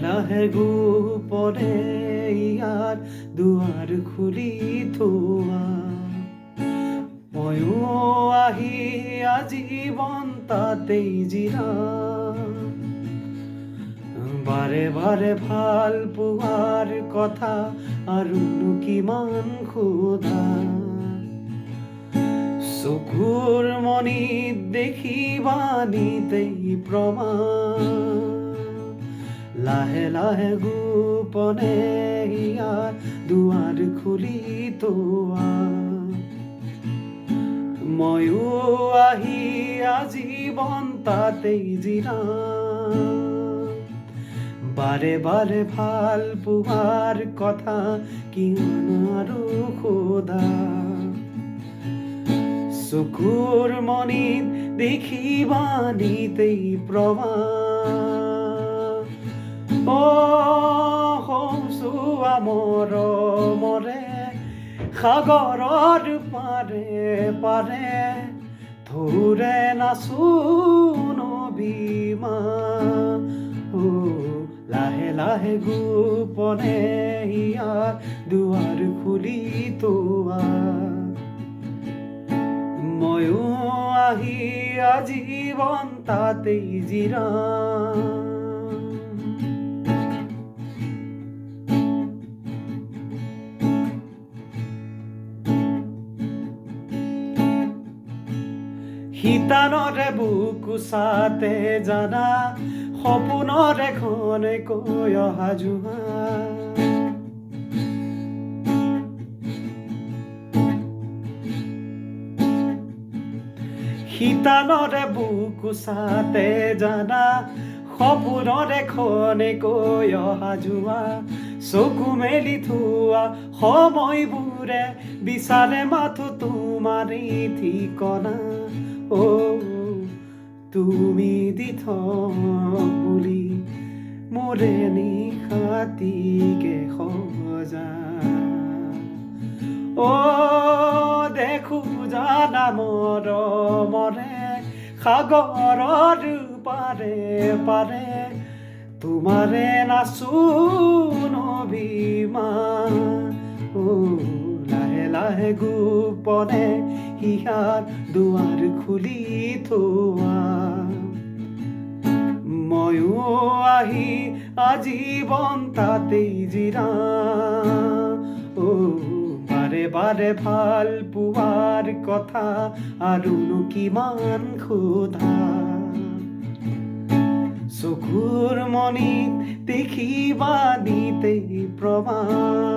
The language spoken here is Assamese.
লাহে গোপনে ইয়াৰ দুৱাৰ খুলি থোৱা ময়ো আহি আজীৱন তাতেই জিৰা বাৰে বাৰে ভাল পোৱাৰ কথা আৰুনো কিমান সোধা চকুৰ মণিত দেখিবা নিতেই প্ৰমাণ লাহে লাহে গোপনে ইয়াৰ দুৱাৰ খুলি থোৱা ময়ো আহি আজীৱন তাতেই জিৰা বাৰে বাৰে ভাল পোৱাৰ কথা কিমান আৰু সোধা চকুৰ মণিত দেখিবা নিতেই প্ৰমাণ সৌচোৱা মৰমৰে সাগৰৰ পাৰে পাৰে ধৰে নাচো নবীমান লাহে লাহে গোপনে ইয়াৰ দুৱাৰ খুলি থোৱা ময়ো আহি আজীৱন তাতেই জিৰা শীতানৰে বুকু চাতে জানা সপোনৰ এখনে কৈ অহা যোৱা শীতানৰে বুকু চাতে জানা সপোনৰ এখনে কৈ অহা যোৱা চকু মেলি থোৱা সময়বোৰে বিচাৰে মাথো তোমাৰে ঠিকনা তুমি দি বুলি মোৰে নিশাতিকে সজা দেখো জানা মৰমৰে সাগৰৰ পাৰে পাৰে তোমাৰে নাচো নবীমান লাহে লাহে গোপনে হিয়াৰ দুৱাৰ খুলি থোৱা ময়ো আহি আজীৱন তাতেই জিৰা বাৰে বাৰে ভাল পোৱাৰ কথা আৰুনো কিমান সোধা চকুৰ মণিত দেখিবা নিতেই প্ৰমাণ